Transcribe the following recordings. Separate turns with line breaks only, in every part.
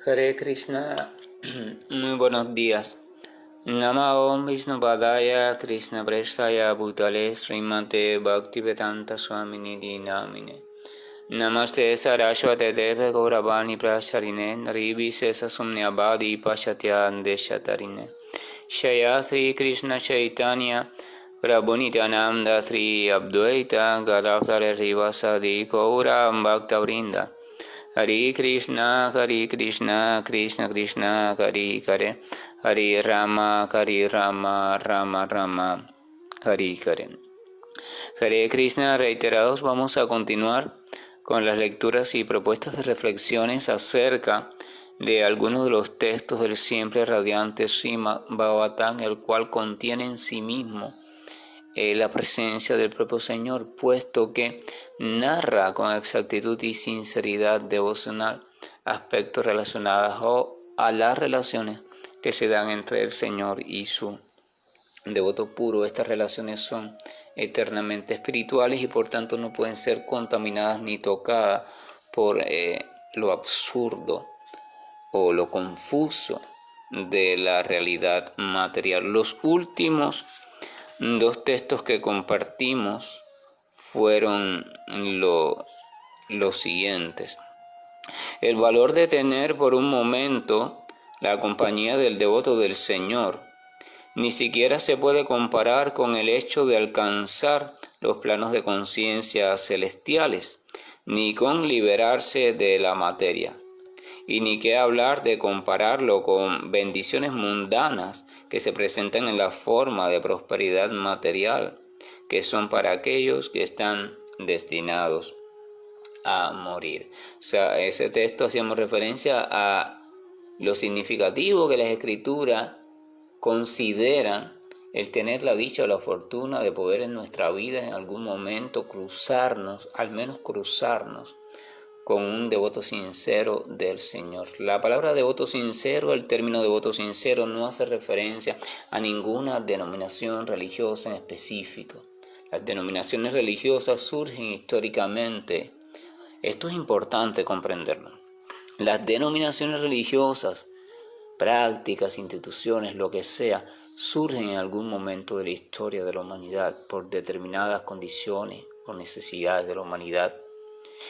Hare Krishna, muy buenos días. Namo Vishnupadaya Krishna Prestaya Bhutale Srimate Bhaktivedanta Swamini Namine. Namaste Saraswate Deve Gauravani Prasarine Narivi Sesa Sumnyabadi Pashatya Deshatarine. Shaya Sri Krishna Chaitanya Prabhunityananda Sri Abdvaita Gadavtare Rivasadi Gaura Bhakta Vrinda. Hare Krishna, Krishna Krishna, Hare Hare, Hare Rama, Rama Rama, Hare Hare. Hare Krishna, reiterados, vamos a continuar con las lecturas y propuestas de reflexiones acerca de algunos de los textos del siempre radiante Srimad Bhagavatam, el cual contiene en sí mismo la presencia del propio Señor, puesto que narra con exactitud y sinceridad devocional aspectos relacionados a las relaciones que se dan entre el Señor y su devoto puro. Estas relaciones son eternamente espirituales y por tanto no pueden ser contaminadas ni tocadas por lo absurdo o lo confuso de la realidad material. Los últimos dos textos que compartimos fueron los siguientes. El valor de tener por un momento la compañía del devoto del Señor ni siquiera se puede comparar con el hecho de alcanzar los planos de conciencia celestiales, ni con liberarse de la materia. Y ni qué hablar de compararlo con bendiciones mundanas que se presentan en la forma de prosperidad material, que son para aquellos que están destinados a morir. O sea, ese texto hacíamos referencia a lo significativo que las Escrituras consideran el tener la dicha o la fortuna de poder en nuestra vida en algún momento cruzarnos, al menos cruzarnos, con un devoto sincero del Señor. La palabra devoto sincero, el término devoto sincero no hace referencia a ninguna denominación religiosa en específico. Las denominaciones religiosas surgen históricamente. Esto es importante comprenderlo. Las denominaciones religiosas, prácticas, instituciones, lo que sea, surgen en algún momento de la historia de la humanidad por determinadas condiciones o necesidades de la humanidad.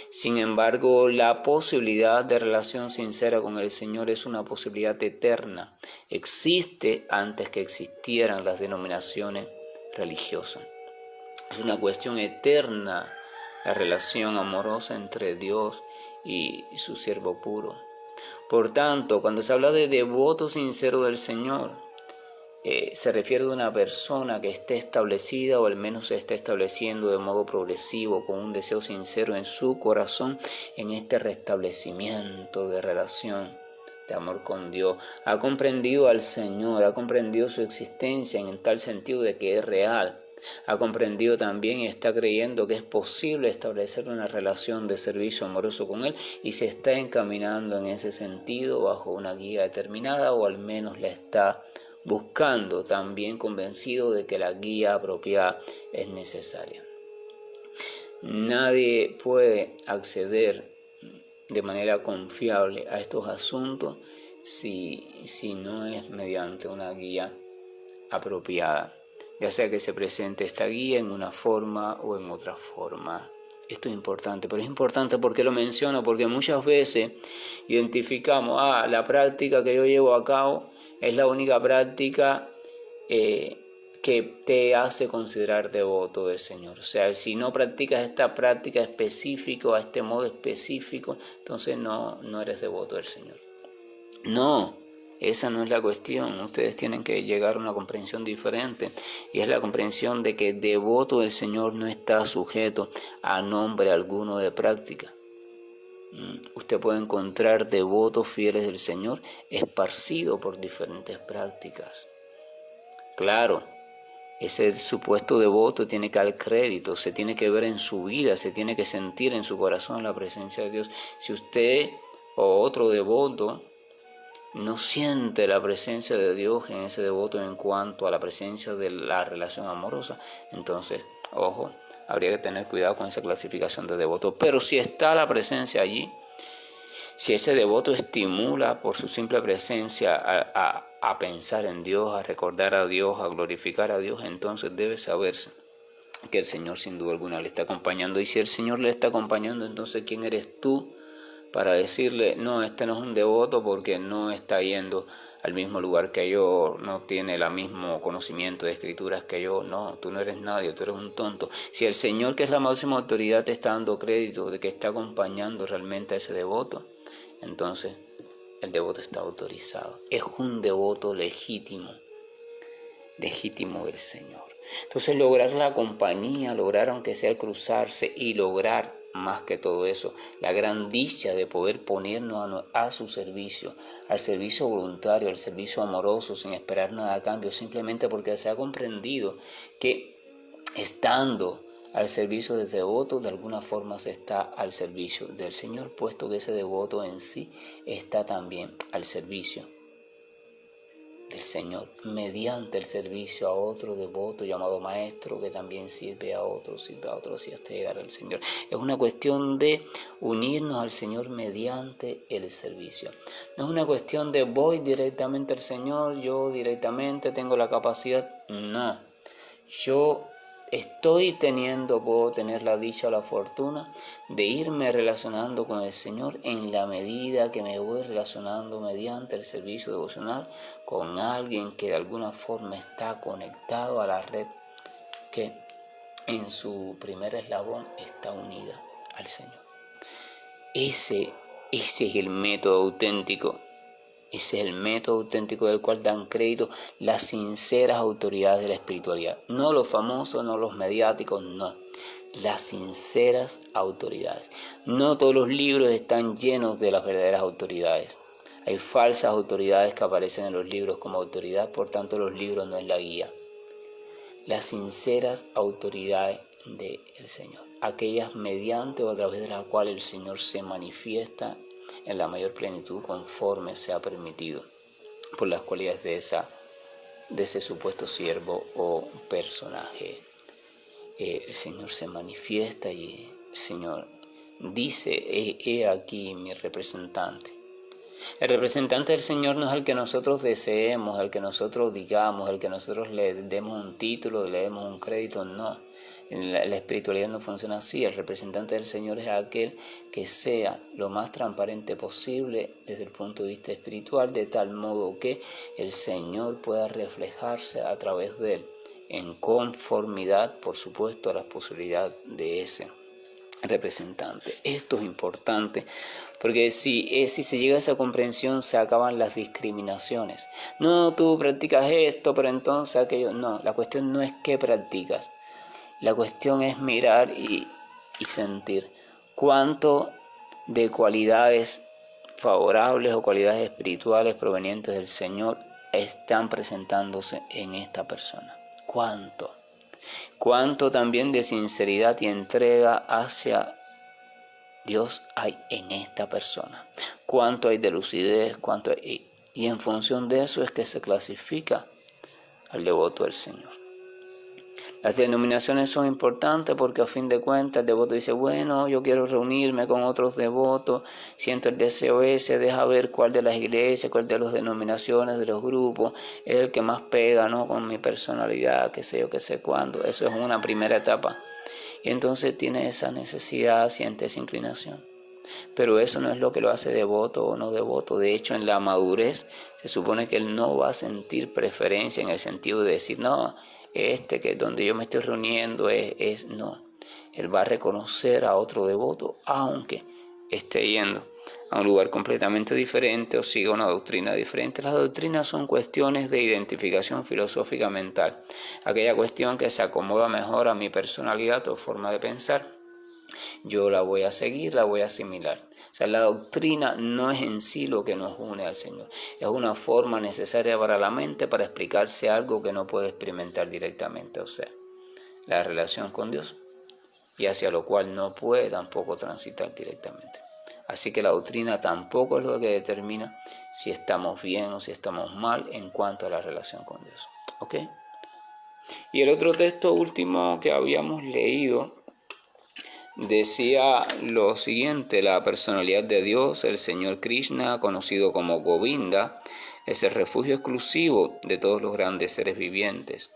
Sin embargo, la posibilidad de relación sincera con el Señor es una posibilidad eterna. Existe antes que existieran las denominaciones religiosas. Es una cuestión eterna la relación amorosa entre Dios y su siervo puro. Por tanto, cuando se habla de devoto sincero del Señor, se refiere a una persona que esté establecida o al menos se esté estableciendo de modo progresivo con un deseo sincero en su corazón en este restablecimiento de relación de amor con Dios. Ha comprendido al Señor, ha comprendido su existencia en tal sentido de que es real. Ha comprendido también y está creyendo que es posible establecer una relación de servicio amoroso con Él y se está encaminando en ese sentido bajo una guía determinada o al menos la está buscando, también convencido de que la guía apropiada es necesaria. Nadie puede acceder de manera confiable a estos asuntos si no es mediante una guía apropiada, ya sea que se presente esta guía en una forma o en otra forma. Esto es importante, pero es importante porque lo menciono, porque muchas veces identificamos, la práctica que yo llevo a cabo es la única práctica que te hace considerar devoto del Señor. O sea, si no practicas esta práctica específica, a este modo específico, entonces no eres devoto del Señor. No, esa no es la cuestión. Ustedes tienen que llegar a una comprensión diferente, y es la comprensión de que devoto del Señor no está sujeto a nombre alguno de práctica. Usted puede encontrar devotos fieles del Señor esparcidos por diferentes prácticas. Claro, ese supuesto devoto tiene que dar crédito, se tiene que ver en su vida, se tiene que sentir en su corazón la presencia de Dios. Si usted o otro devoto no siente la presencia de Dios en ese devoto en cuanto a la presencia de la relación amorosa, entonces, ojo, habría que tener cuidado con esa clasificación de devoto. Pero si está la presencia allí, Si ese devoto estimula por su simple presencia a pensar en Dios, a recordar a Dios, a glorificar a Dios, entonces debe saberse que el Señor sin duda alguna le está acompañando. Y si el Señor le está acompañando, entonces ¿quién eres tú para decirle, no, este no es un devoto porque no está yendo al mismo lugar que yo, no tiene el mismo conocimiento de escrituras que yo? No, tú no eres nadie, tú eres un tonto. Si el Señor, que es la máxima autoridad, te está dando crédito de que está acompañando realmente a ese devoto, entonces el devoto está autorizado. Es un devoto legítimo del Señor. Entonces lograr la compañía, lograr aunque sea cruzarse y lograr más que todo eso, la gran dicha de poder ponernos a su servicio, al servicio voluntario, al servicio amoroso, sin esperar nada a cambio, simplemente porque se ha comprendido que estando al servicio del devoto, de alguna forma se está al servicio del Señor, puesto que ese devoto en sí está también al servicio del Señor, mediante el servicio a otro devoto llamado maestro, que también sirve a otros y hasta llegar al Señor. Es una cuestión de unirnos al Señor mediante el servicio. No es una cuestión de voy directamente al Señor, yo directamente tengo la capacidad. No, yo puedo tener la dicha o la fortuna de irme relacionando con el Señor en la medida que me voy relacionando mediante el servicio devocional con alguien que de alguna forma está conectado a la red que en su primer eslabón está unida al Señor. Ese es el método auténtico. Ese es el método auténtico del cual dan crédito las sinceras autoridades de la espiritualidad. No los famosos, no los mediáticos, no. Las sinceras autoridades. No todos los libros están llenos de las verdaderas autoridades. Hay falsas autoridades que aparecen en los libros como autoridad, por tanto los libros no es la guía. Las sinceras autoridades del Señor. Aquellas mediante o a través de las cuales el Señor se manifiesta en la mayor plenitud conforme se ha permitido por las cualidades de ese supuesto siervo o personaje. El Señor se manifiesta y el Señor dice, he aquí mi representante. El representante del Señor no es el que nosotros deseemos, el que nosotros digamos, el que nosotros le demos un título, le demos un crédito, no. La espiritualidad no funciona así. El representante del Señor es aquel que sea lo más transparente posible desde el punto de vista espiritual, de tal modo que el Señor pueda reflejarse a través de él, en conformidad, por supuesto, a las posibilidades de ese representante. Esto es importante porque si se llega a esa comprensión se acaban las discriminaciones. No, tú practicas esto, pero entonces aquello. No, la cuestión no es qué practicas. La cuestión es mirar y sentir cuánto de cualidades favorables o cualidades espirituales provenientes del Señor están presentándose en esta persona. Cuánto también de sinceridad y entrega hacia Dios hay en esta persona. Cuánto hay de lucidez, y en función de eso es que se clasifica al devoto del Señor. Las denominaciones son importantes porque a fin de cuentas el devoto dice, bueno, yo quiero reunirme con otros devotos, siento el deseo ese, deja ver cuál de las iglesias, cuál de las denominaciones, de los grupos, es el que más pega, ¿no? Con mi personalidad, qué sé yo, qué sé cuándo. Eso es una primera etapa. Y entonces tiene esa necesidad, siente esa inclinación. Pero eso no es lo que lo hace devoto o no devoto. De hecho, en la madurez se supone que él no va a sentir preferencia en el sentido de decir, no, que donde yo me estoy reuniendo no. Él va a reconocer a otro devoto aunque esté yendo a un lugar completamente diferente o siga una doctrina diferente. Las doctrinas son cuestiones de identificación filosófica mental. Aquella cuestión que se acomoda mejor a mi personalidad o forma de pensar, yo la voy a seguir, la voy a asimilar. O sea, la doctrina no es en sí lo que nos une al Señor. Es una forma necesaria para la mente para explicarse algo que no puede experimentar directamente. O sea, la relación con Dios y hacia lo cual no puede tampoco transitar directamente. Así que la doctrina tampoco es lo que determina si estamos bien o si estamos mal en cuanto a la relación con Dios. ¿Ok? Y el otro texto último que habíamos leído decía lo siguiente: la personalidad de Dios, el Señor Krishna, conocido como Govinda, es el refugio exclusivo de todos los grandes seres vivientes,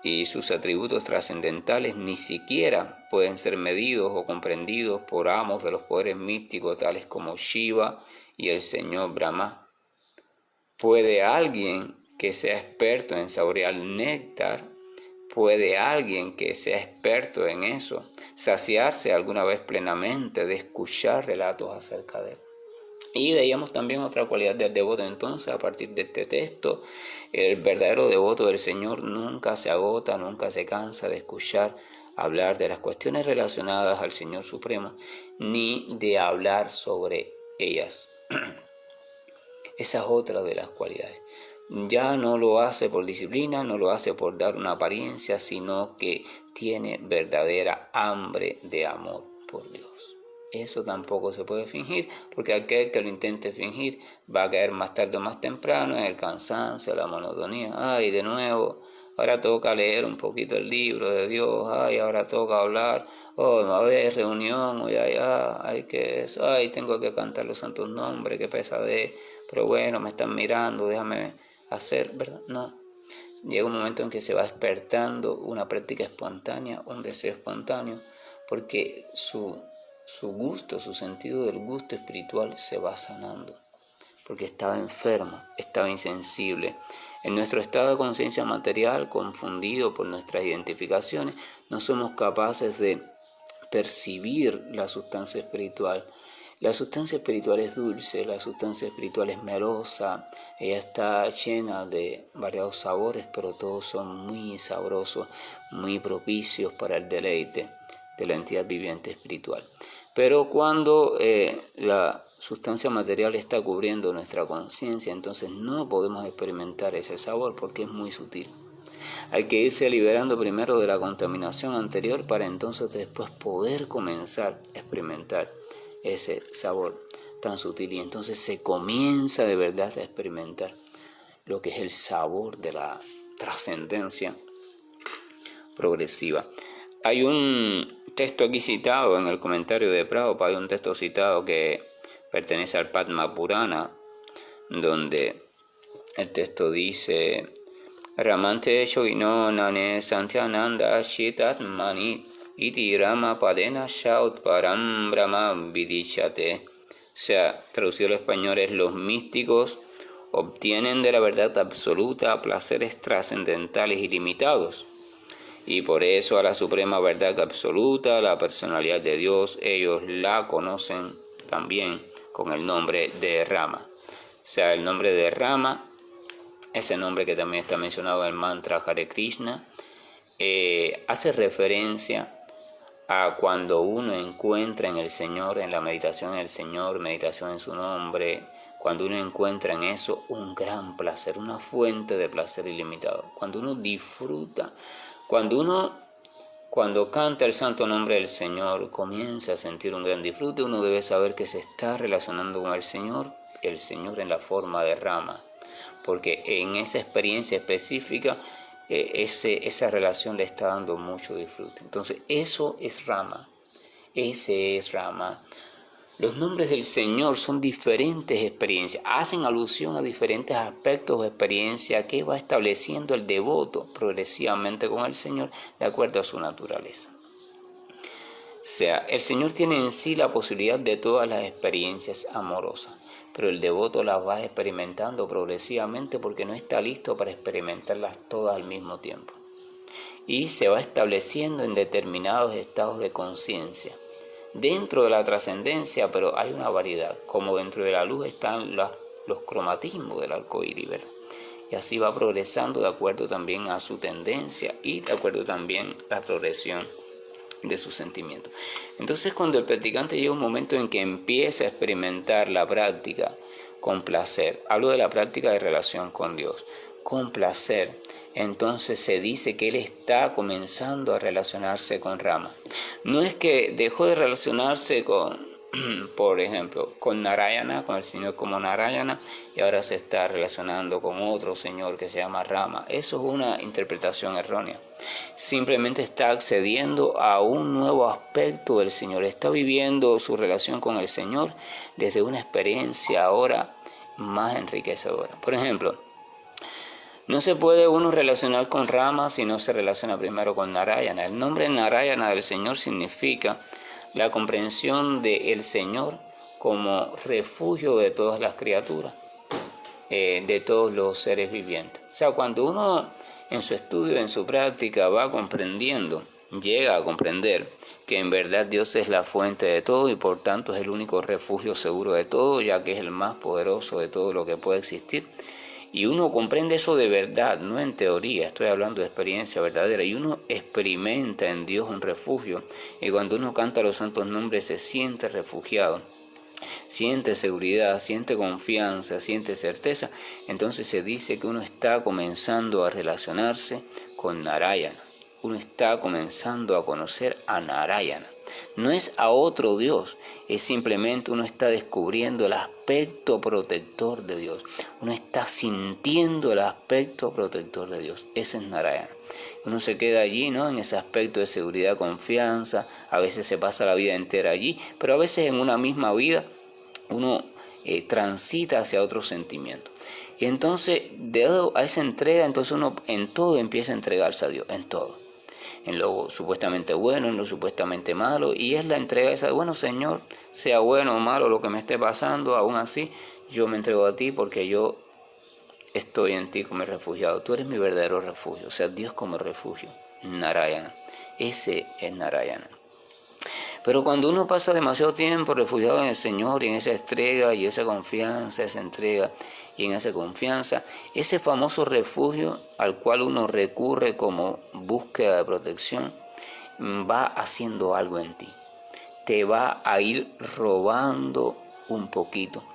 y sus atributos trascendentales ni siquiera pueden ser medidos o comprendidos por amos de los poderes místicos tales como Shiva y el Señor Brahma. ¿Puede alguien que sea experto en saborear néctar, puede alguien que sea experto en eso saciarse alguna vez plenamente de escuchar relatos acerca de él? Y veíamos también otra cualidad del devoto entonces a partir de este texto: el verdadero devoto del Señor nunca se agota, nunca se cansa de escuchar hablar de las cuestiones relacionadas al Señor Supremo, ni de hablar sobre ellas. Esa es otra de las cualidades. Ya no lo hace por disciplina, no lo hace por dar una apariencia, sino que tiene verdadera hambre de amor por Dios. Eso tampoco se puede fingir, porque aquel que lo intente fingir va a caer más tarde o más temprano en el cansancio, la monotonía. Ay, de nuevo, ahora toca leer un poquito el libro de Dios. Ay, ahora toca hablar. Oh, va a haber reunión. Ay, que eso. Ay, tengo que cantar los santos nombres, qué pesadez. Pero bueno, me están mirando, déjame hacer, ¿verdad? No. Llega un momento en que se va despertando una práctica espontánea, un deseo espontáneo, porque su gusto, su sentido del gusto espiritual se va sanando, porque estaba enfermo, estaba insensible. En nuestro estado de conciencia material, confundido por nuestras identificaciones, no somos capaces de percibir la sustancia espiritual. La sustancia espiritual es dulce, la sustancia espiritual es melosa, ella está llena de variados sabores, pero todos son muy sabrosos, muy propicios para el deleite de la entidad viviente espiritual. Pero cuando la sustancia material está cubriendo nuestra conciencia, entonces no podemos experimentar ese sabor porque es muy sutil. Hay que irse liberando primero de la contaminación anterior para entonces después poder comenzar a experimentar ese sabor tan sutil, y entonces se comienza de verdad a experimentar lo que es el sabor de la trascendencia progresiva. Hay un texto aquí citado en el comentario de Prabhupada, hay un texto citado que pertenece al Padma Purana, donde el texto dice: Ramante Yogino Nane Santyananda Shitatmani Iti Rama Padena Shaut Param Brahma Vidichate. O sea, traducido al español es: los místicos obtienen de la verdad absoluta placeres trascendentales ilimitados, y por eso a la suprema verdad absoluta, la personalidad de Dios, ellos la conocen también con el nombre de Rama. O sea, el nombre de Rama, ese nombre que también está mencionado en el mantra Hare Krishna, hace referencia a cuando uno encuentra en el Señor, en la meditación en el Señor, meditación en su nombre, cuando uno encuentra en eso un gran placer, una fuente de placer ilimitado, cuando uno disfruta, cuando canta el santo nombre del Señor, comienza a sentir un gran disfrute. Uno debe saber que se está relacionando con el Señor en la forma de Rama, porque en esa experiencia específica esa relación le está dando mucho disfrute. Entonces eso es Rama, ese es Rama. Los nombres del Señor son diferentes experiencias, hacen alusión a diferentes aspectos de experiencia que va estableciendo el devoto progresivamente con el Señor de acuerdo a su naturaleza. O sea, el Señor tiene en sí la posibilidad de todas las experiencias amorosas, pero el devoto las va experimentando progresivamente porque no está listo para experimentarlas todas al mismo tiempo. Y se va estableciendo en determinados estados de conciencia. Dentro de la trascendencia, pero hay una variedad, como dentro de la luz están los cromatismos del arco iris, ¿verdad? Y así va progresando de acuerdo también a su tendencia y de acuerdo también a la progresión de sus sentimientos. Entonces, cuando el practicante llega un momento en que empieza a experimentar la práctica con placer, hablo de la práctica de relación con Dios, con placer, entonces se dice que él está comenzando a relacionarse con Rama. No es que dejó de relacionarse con por ejemplo, con Narayana, con el Señor como Narayana, y ahora se está relacionando con otro Señor que se llama Rama. Eso es una interpretación errónea. Simplemente está accediendo a un nuevo aspecto del Señor, está viviendo su relación con el Señor desde una experiencia ahora más enriquecedora. Por ejemplo, no se puede uno relacionar con Rama si no se relaciona primero con Narayana. El nombre Narayana del Señor significa la comprensión del Señor como refugio de todas las criaturas, de todos los seres vivientes. O sea, cuando uno en su estudio, en su práctica va comprendiendo, llega a comprender que en verdad Dios es la fuente de todo y por tanto es el único refugio seguro de todo, ya que es el más poderoso de todo lo que puede existir. Y uno comprende eso de verdad, no en teoría, estoy hablando de experiencia verdadera, y uno experimenta en Dios un refugio, y cuando uno canta los santos nombres se siente refugiado, siente seguridad, siente confianza, siente certeza, entonces se dice que uno está comenzando a relacionarse con Narayana, uno está comenzando a conocer a Narayana. No es a otro Dios, es simplemente uno está descubriendo el aspecto protector de Dios. Uno está sintiendo el aspecto protector de Dios. Ese es Narayana. Uno se queda allí, ¿no? En ese aspecto de seguridad, confianza. A veces se pasa la vida entera allí, pero a veces en una misma vida uno transita hacia otro sentimiento. Y entonces, dado a esa entrega, entonces uno en todo empieza a entregarse a Dios, en todo. En lo supuestamente bueno, en lo supuestamente malo, y es la entrega esa de, bueno, Señor, sea bueno o malo lo que me esté pasando, aún así yo me entrego a ti porque yo estoy en ti como refugiado. Tú eres mi verdadero refugio, o sea, Dios como refugio, Narayana. Ese es Narayana. Pero cuando uno pasa demasiado tiempo refugiado en el Señor y en esa entrega y esa confianza, esa entrega y en esa confianza, ese famoso refugio al cual uno recurre como búsqueda de protección, va haciendo algo en ti. Te va a ir robando un poquito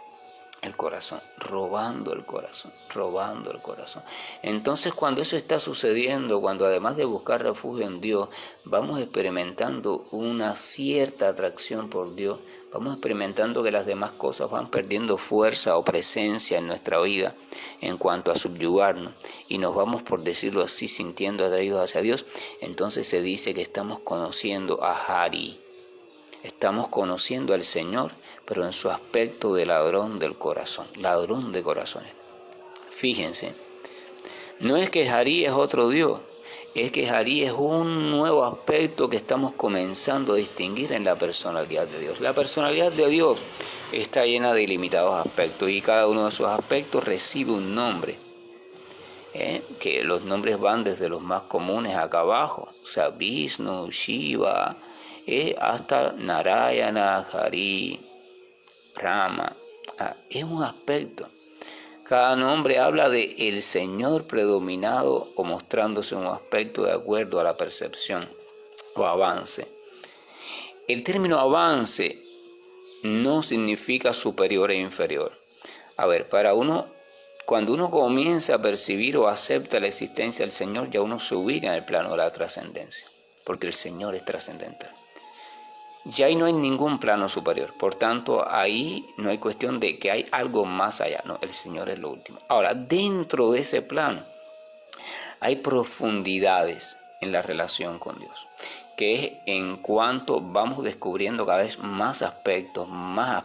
el corazón, robando el corazón, robando el corazón. Entonces, cuando eso está sucediendo, cuando además de buscar refugio en Dios, vamos experimentando una cierta atracción por Dios, vamos experimentando que las demás cosas van perdiendo fuerza o presencia en nuestra vida en cuanto a subyugarnos y nos vamos, por decirlo así, sintiendo atraídos hacia Dios, entonces se dice que estamos conociendo a Hari. Estamos conociendo al Señor, pero en su aspecto de ladrón del corazón, ladrón de corazones. Fíjense, no es que Hari es otro Dios, es que Hari es un nuevo aspecto que estamos comenzando a distinguir en la personalidad de Dios. La personalidad de Dios está llena de ilimitados aspectos y cada uno de esos aspectos recibe un nombre. Que los nombres van desde los más comunes acá abajo, o sea, Vishnu, Shiva, hasta Narayana, Hari, Rama. Es un aspecto. Cada nombre habla de el Señor predominado o mostrándose un aspecto de acuerdo a la percepción o avance. El término avance no significa superior e inferior. A ver, cuando uno comienza a percibir o acepta la existencia del Señor, ya uno se ubica en el plano de la trascendencia, porque el Señor es trascendental. Ya ahí no hay ningún plano superior, por tanto ahí no hay cuestión de que hay algo más allá, no, el Señor es lo último. Ahora, dentro de ese plano hay profundidades en la relación con Dios, que es en cuanto vamos descubriendo cada vez más aspectos, más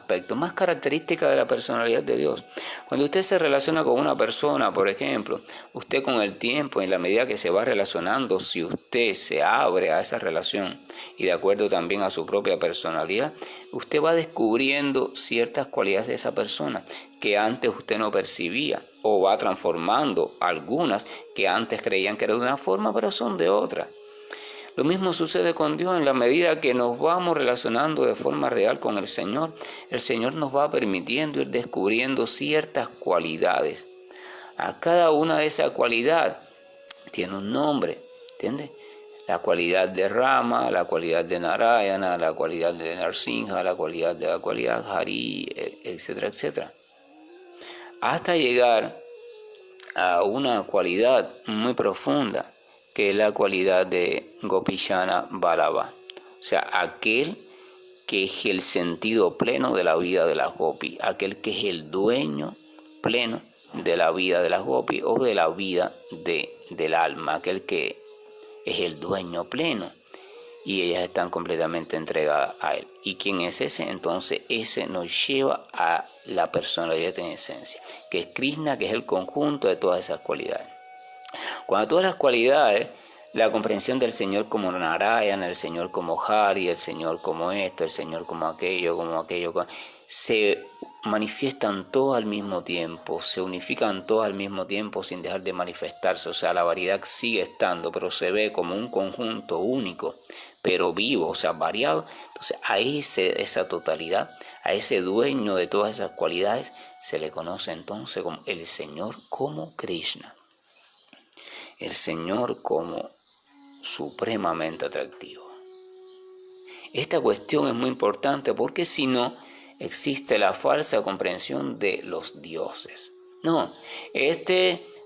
características de la personalidad de Dios. Cuando usted se relaciona con una persona, por ejemplo, usted con el tiempo, en la medida que se va relacionando, si usted se abre a esa relación y de acuerdo también a su propia personalidad, usted va descubriendo ciertas cualidades de esa persona que antes usted no percibía, o va transformando algunas que antes creían que eran de una forma, pero son de otra. Lo mismo sucede con Dios en la medida que nos vamos relacionando de forma real con el Señor nos va permitiendo ir descubriendo ciertas cualidades. A cada una de esas cualidades tiene un nombre, ¿entiendes? La cualidad de Rama, la cualidad de Narayana, la cualidad de Narsinha, la cualidad Hari, etcétera, etcétera. Hasta llegar a una cualidad muy profunda, que es la cualidad de Gopishana Vallabha, o sea, aquel que es el sentido pleno de la vida de las gopis, aquel que es el dueño pleno de la vida de las gopis o de la vida del alma, aquel que es el dueño pleno y ellas están completamente entregadas a él. ¿Y quién es ese? Entonces ese nos lleva a la personalidad en esencia, que es Krishna, que es el conjunto de todas esas cualidades. Cuando todas las cualidades, la comprensión del Señor como Narayana, el Señor como Hari, el Señor como esto, el Señor como aquello, se manifiestan todos al mismo tiempo, se unifican todos al mismo tiempo sin dejar de manifestarse. O sea, la variedad sigue estando, pero se ve como un conjunto único, pero vivo, o sea, variado. Entonces a esa totalidad, a ese dueño de todas esas cualidades, se le conoce entonces como el Señor como Krishna. El Señor como supremamente atractivo. Esta cuestión es muy importante porque si no, existe la falsa comprensión de los dioses. No,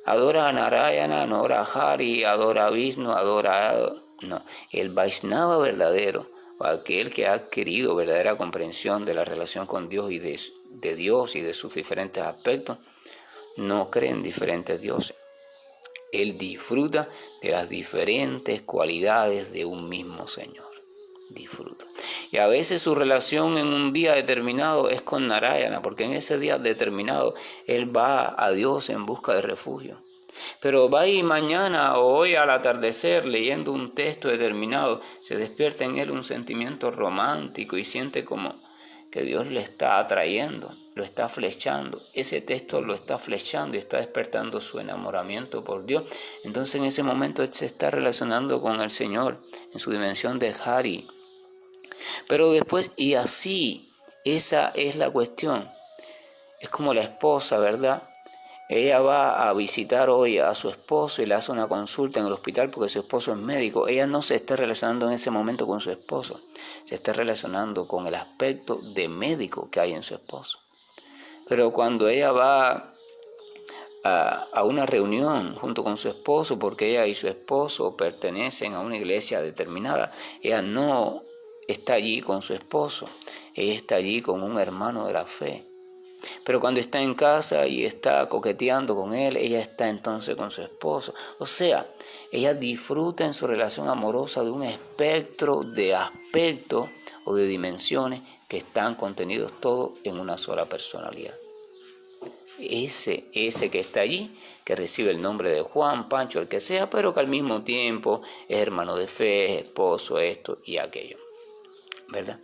adora a Narayana, adora a Hari, adora a Vishnu, No, el Vaishnava verdadero, o aquel que ha adquirido verdadera comprensión de la relación con Dios y de Dios y de sus diferentes aspectos, no cree en diferentes dioses. Él disfruta de las diferentes cualidades de un mismo Señor. Disfruta. Y a veces su relación en un día determinado es con Narayana, porque en ese día determinado él va a Dios en busca de refugio. Pero va y mañana o hoy al atardecer, leyendo un texto determinado, se despierta en él un sentimiento romántico y siente como que Dios le está atrayendo, lo está flechando. Ese texto lo está flechando y está despertando su enamoramiento por Dios. Entonces en ese momento él se está relacionando con el Señor en su dimensión de Hari. Pero después, y así, esa es la cuestión. Es como la esposa, ¿verdad? Ella va a visitar hoy a su esposo y le hace una consulta en el hospital porque su esposo es médico. Ella no se está relacionando en ese momento con su esposo, se está relacionando con el aspecto de médico que hay en su esposo. Pero cuando ella va a una reunión junto con su esposo, porque ella y su esposo pertenecen a una iglesia determinada, ella no está allí con su esposo, ella está allí con un hermano de la fe. Pero cuando está en casa y está coqueteando con él, ella está entonces con su esposo. O sea, ella disfruta en su relación amorosa de un espectro de aspectos o de dimensiones que están contenidos todos en una sola personalidad. Ese que está allí, que recibe el nombre de Juan, Pancho, el que sea, pero que al mismo tiempo es hermano de fe, es esposo, esto y aquello, ¿verdad?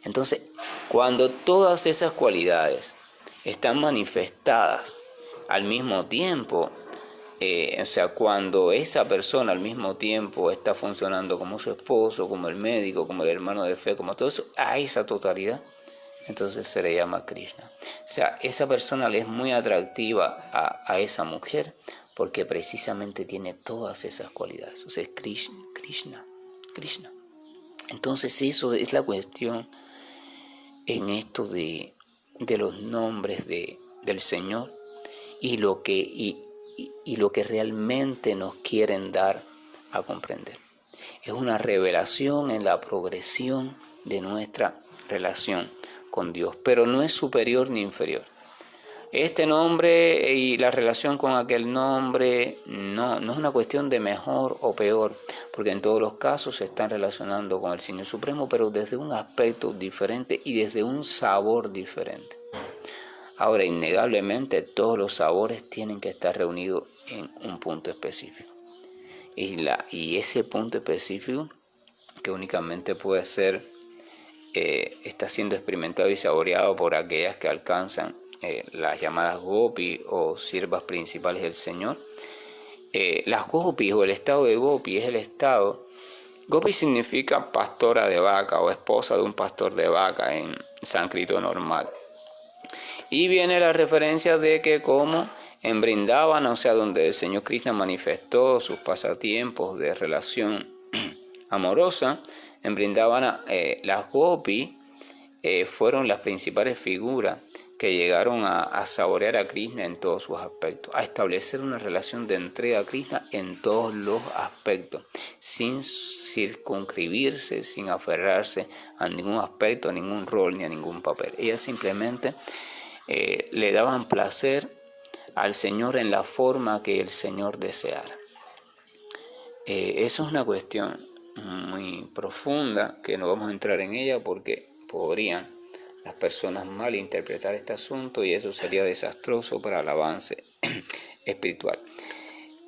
Entonces, cuando todas esas cualidades están manifestadas al mismo tiempo, o sea, cuando esa persona al mismo tiempo está funcionando como su esposo, como el médico, como el hermano de fe, como todo eso, a esa totalidad, entonces se le llama Krishna. O sea, esa persona le es muy atractiva a esa mujer porque precisamente tiene todas esas cualidades. O sea, es Krishna. Entonces eso es la cuestión en esto de los nombres del Señor y lo que realmente nos quieren dar a comprender. Es una revelación en la progresión de nuestra relación con Dios, pero no es superior ni inferior. Este nombre y la relación con aquel nombre no es una cuestión de mejor o peor, porque en todos los casos se están relacionando con el Señor Supremo, pero desde un aspecto diferente y desde un sabor diferente. Ahora, innegablemente, todos los sabores tienen que estar reunidos en un punto específico. Y ese punto específico, que únicamente puede ser, está siendo experimentado y saboreado por aquellas que alcanzan las llamadas Gopi o siervas principales del Señor. Las Gopis o el estado de Gopi es el estado. Gopi significa pastora de vaca o esposa de un pastor de vaca en sánscrito normal. Y viene la referencia de que como en Brindavana, o sea, donde el Señor Krishna manifestó sus pasatiempos de relación amorosa, en Brindavana las Gopi fueron las principales figuras que llegaron a saborear a Krishna en todos sus aspectos, a establecer una relación de entrega a Krishna en todos los aspectos, sin circunscribirse, sin aferrarse a ningún aspecto, a ningún rol ni a ningún papel. Ellas simplemente le daban placer al Señor en la forma que el Señor deseara. Eso es una cuestión muy profunda que no vamos a entrar en ella porque podrían las personas malinterpretar este asunto y eso sería desastroso para el avance espiritual.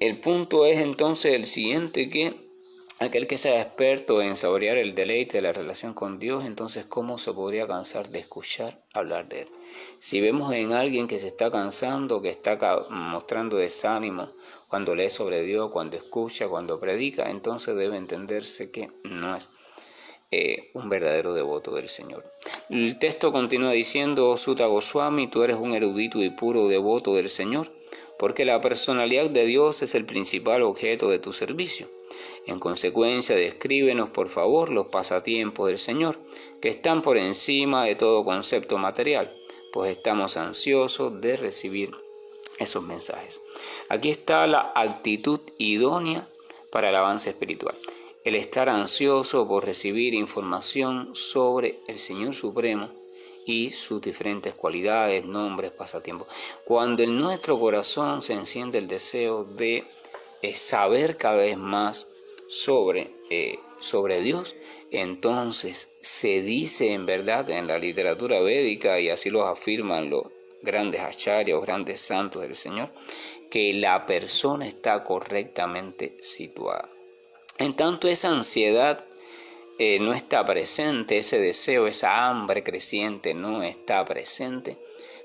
El punto es entonces el siguiente, que aquel que sea experto en saborear el deleite de la relación con Dios, entonces ¿cómo se podría cansar de escuchar hablar de Él? Si vemos en alguien que se está cansando, que está mostrando desánimo cuando lee sobre Dios, cuando escucha, cuando predica, entonces debe entenderse que no es un verdadero devoto del Señor. El texto continúa diciendo: Sutta Goswami, tú eres un erudito y puro devoto del Señor, porque la personalidad de Dios es el principal objeto de tu servicio. En consecuencia, descríbenos por favor los pasatiempos del Señor, que están por encima de todo concepto material, pues estamos ansiosos de recibir esos mensajes. Aquí está la actitud idónea para el avance espiritual. El estar ansioso por recibir información sobre el Señor Supremo y sus diferentes cualidades, nombres, pasatiempos. Cuando en nuestro corazón se enciende el deseo de saber cada vez más sobre Dios, entonces se dice en verdad en la literatura védica, y así lo afirman los grandes acharyas, grandes santos del Señor, que la persona está correctamente situada. En tanto esa ansiedad no está presente, ese deseo, esa hambre creciente no está presente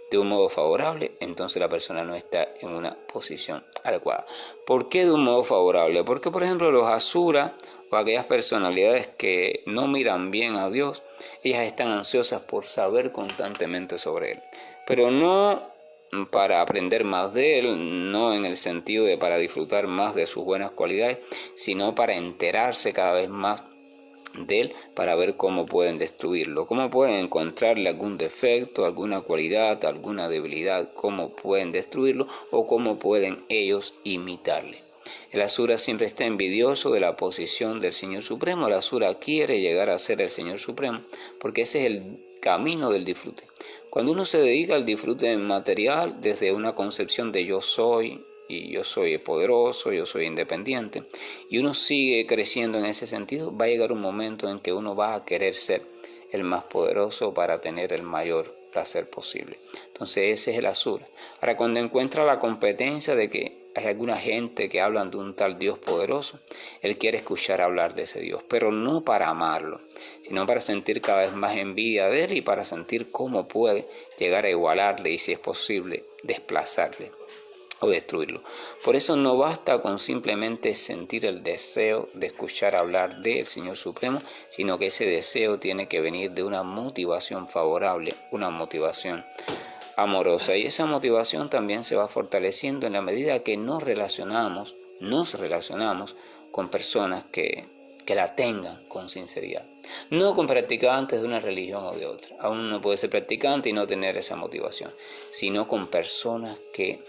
de un modo favorable, entonces la persona no está en una posición adecuada. ¿Por qué de un modo favorable? Porque, por ejemplo, los asuras o aquellas personalidades que no miran bien a Dios, ellas están ansiosas por saber constantemente sobre Él, pero no para aprender más de Él, no en el sentido de para disfrutar más de sus buenas cualidades, sino para enterarse cada vez más de Él, para ver cómo pueden destruirlo, cómo pueden encontrarle algún defecto, alguna cualidad, alguna debilidad, cómo pueden destruirlo o cómo pueden ellos imitarle. El asura siempre está envidioso de la posición del Señor Supremo. El asura quiere llegar a ser el Señor Supremo porque ese es el camino del disfrute. Cuando uno se dedica al disfrute material desde una concepción de yo soy, y yo soy poderoso, yo soy independiente, y uno sigue creciendo en ese sentido, va a llegar un momento en que uno va a querer ser el más poderoso para tener el mayor placer posible. Entonces ese es el asura. Ahora, cuando encuentra la competencia de que hay alguna gente que hablan de un tal Dios poderoso, él quiere escuchar hablar de ese Dios, pero no para amarlo, sino para sentir cada vez más envidia de él y para sentir cómo puede llegar a igualarle y, si es posible, desplazarle o destruirlo. Por eso no basta con simplemente sentir el deseo de escuchar hablar del Señor Supremo, sino que ese deseo tiene que venir de una motivación favorable, una motivación amorosa, y esa motivación también se va fortaleciendo en la medida que nos relacionamos con personas que la tengan con sinceridad, no con practicantes de una religión o de otra. Aún uno puede ser practicante y no tener esa motivación, sino con personas que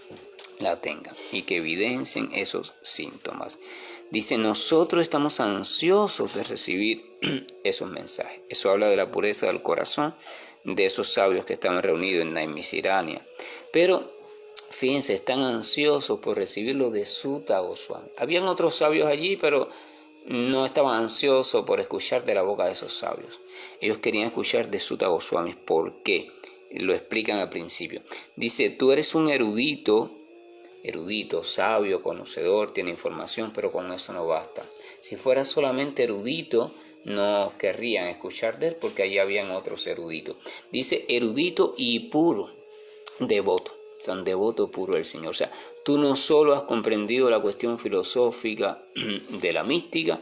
la tengan y que evidencien esos síntomas. Dice, nosotros estamos ansiosos de recibir esos mensajes. Eso habla de la pureza del corazón de esos sabios que estaban reunidos en Naimisirania. Pero fíjense, están ansiosos por recibirlo de Sutta Goswami. Habían otros sabios allí, pero no estaban ansiosos por escuchar de la boca de esos sabios. Ellos querían escuchar de Sutta Goswami. ¿Por qué? Lo explican al principio. Dice, tú eres un erudito, sabio, conocedor, tiene información, pero con eso no basta. Si fuera solamente erudito, no querrían escuchar de él porque allí habían otros eruditos. Dice erudito y puro, devoto, son devoto puro del Señor. O sea, tú no solo has comprendido la cuestión filosófica de la mística,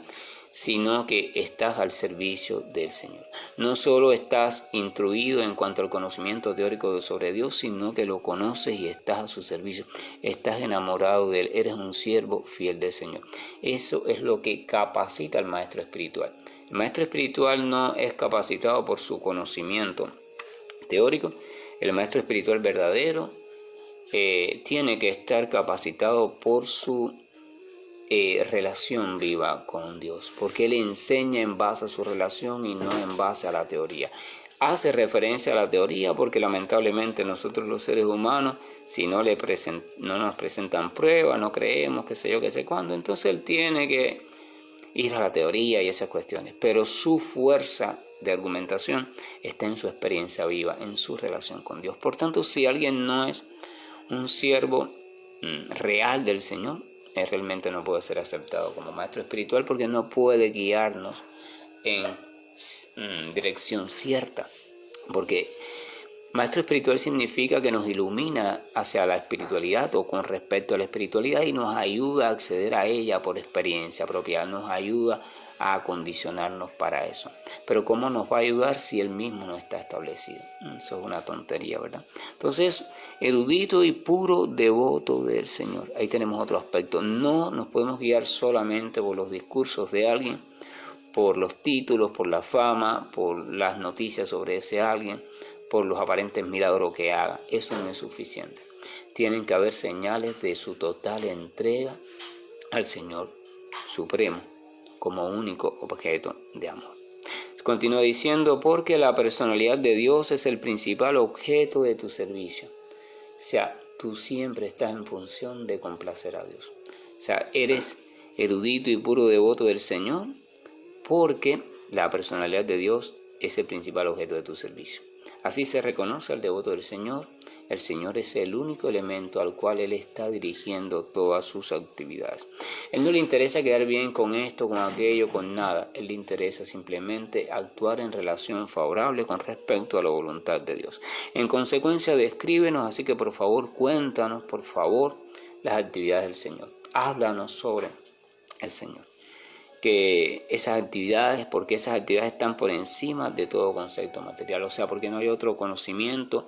sino que estás al servicio del Señor. No solo estás instruido en cuanto al conocimiento teórico sobre Dios, sino que lo conoces y estás a su servicio. Estás enamorado de Él, eres un siervo fiel del Señor. Eso es lo que capacita al maestro espiritual. El maestro espiritual no es capacitado por su conocimiento teórico. El maestro espiritual verdadero tiene que estar capacitado por su relación viva con Dios, porque Él enseña en base a su relación y no en base a la teoría. Hace referencia a la teoría porque lamentablemente nosotros los seres humanos, si no nos presentan pruebas, no creemos, qué sé yo, qué sé cuándo, entonces Él tiene que ir a la teoría y esas cuestiones, pero su fuerza de argumentación está en su experiencia viva, en su relación con Dios. Por tanto, si alguien no es un siervo real del Señor, él realmente no puede ser aceptado como maestro espiritual porque no puede guiarnos en dirección cierta. Porque maestro espiritual significa que nos ilumina hacia la espiritualidad o con respecto a la espiritualidad y nos ayuda a acceder a ella por experiencia propia, nos ayuda a acondicionarnos para eso. Pero ¿cómo nos va a ayudar si él mismo no está establecido? Eso es una tontería, ¿verdad? Entonces, erudito y puro devoto del Señor. Ahí tenemos otro aspecto. No nos podemos guiar solamente por los discursos de alguien, por los títulos, por la fama, por las noticias sobre ese alguien, por los aparentes milagros que haga. Eso no es suficiente. Tienen que haber señales de su total entrega al Señor Supremo como único objeto de amor. Continúa diciendo, porque la personalidad de Dios es el principal objeto de tu servicio. O sea, tú siempre estás en función de complacer a Dios. O sea, eres erudito y puro devoto del Señor porque la personalidad de Dios es el principal objeto de tu servicio. Así se reconoce al devoto del Señor. El Señor es el único elemento al cual Él está dirigiendo todas sus actividades. Él no le interesa quedar bien con esto, con aquello, con nada. Él le interesa simplemente actuar en relación favorable con respecto a la voluntad de Dios. En consecuencia, descríbenos, así que por favor, cuéntanos, por favor, las actividades del Señor. Háblanos sobre el Señor. Que esas actividades, porque esas actividades están por encima de todo concepto material, o sea, porque no hay otro conocimiento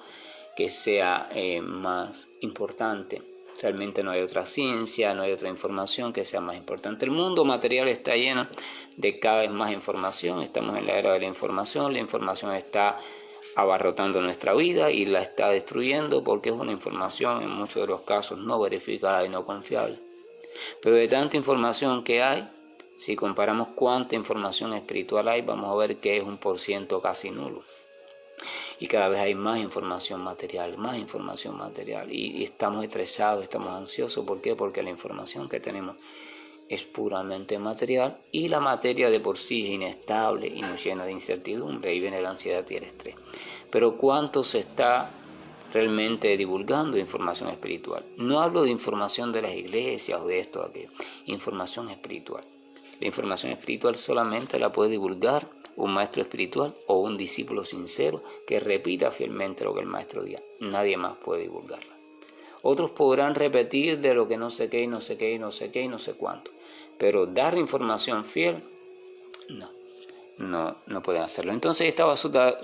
que sea más importante. Realmente no hay otra ciencia, no hay otra información que sea más importante. El mundo material está lleno de cada vez más información, estamos en la era de la información está abarrotando nuestra vida y la está destruyendo porque es una información en muchos de los casos no verificada y no confiable. Pero de tanta información que hay, si comparamos cuánta información espiritual hay, vamos a ver que es 1% casi nulo. Y cada vez hay más información material. Y estamos estresados, estamos ansiosos. ¿Por qué? Porque la información que tenemos es puramente material y la materia de por sí es inestable y nos llena de incertidumbre. Ahí viene la ansiedad y el estrés. Pero ¿cuánto se está realmente divulgando información espiritual? No hablo de información de las iglesias o de esto o aquello. Información espiritual. La información espiritual solamente la puede divulgar un maestro espiritual o un discípulo sincero que repita fielmente lo que el maestro diga. Nadie más puede divulgarla. Otros podrán repetir de lo que no sé qué y no sé qué y no sé qué y no sé cuánto. Pero dar información fiel, no pueden hacerlo. Entonces estaba Sutta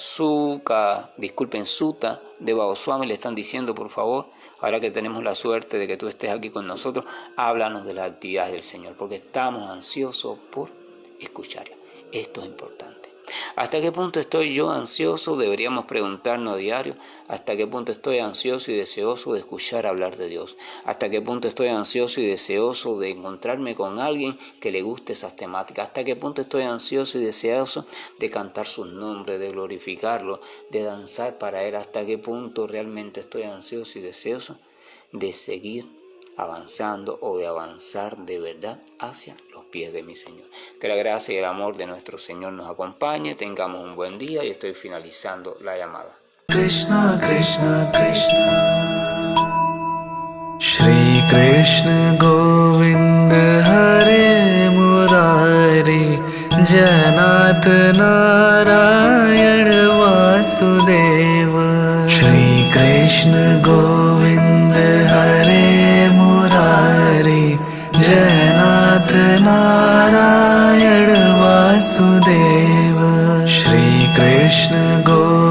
Deva Goswami le están diciendo, por favor, ahora que tenemos la suerte de que tú estés aquí con nosotros, háblanos de las actividades del Señor, porque estamos ansiosos por escucharla. Esto es importante. ¿Hasta qué punto estoy yo ansioso? Deberíamos preguntarnos a diario. ¿Hasta qué punto estoy ansioso y deseoso de escuchar hablar de Dios? ¿Hasta qué punto estoy ansioso y deseoso de encontrarme con alguien que le guste esas temáticas? ¿Hasta qué punto estoy ansioso y deseoso de cantar sus nombres, de glorificarlo, de danzar para Él? ¿Hasta qué punto realmente estoy ansioso y deseoso de seguir avanzando o de avanzar de verdad hacia los pies de mi Señor? Que la gracia y el amor de nuestro Señor nos acompañe, tengamos un buen día y estoy finalizando la llamada.
Krishna Krishna Krishna Shri Krishna Govind Hare Murari Janat Narayan Vasudeva Shri Krishna Govind Hare Murari Janat Narayan Vasudeva Shri Krishna Govind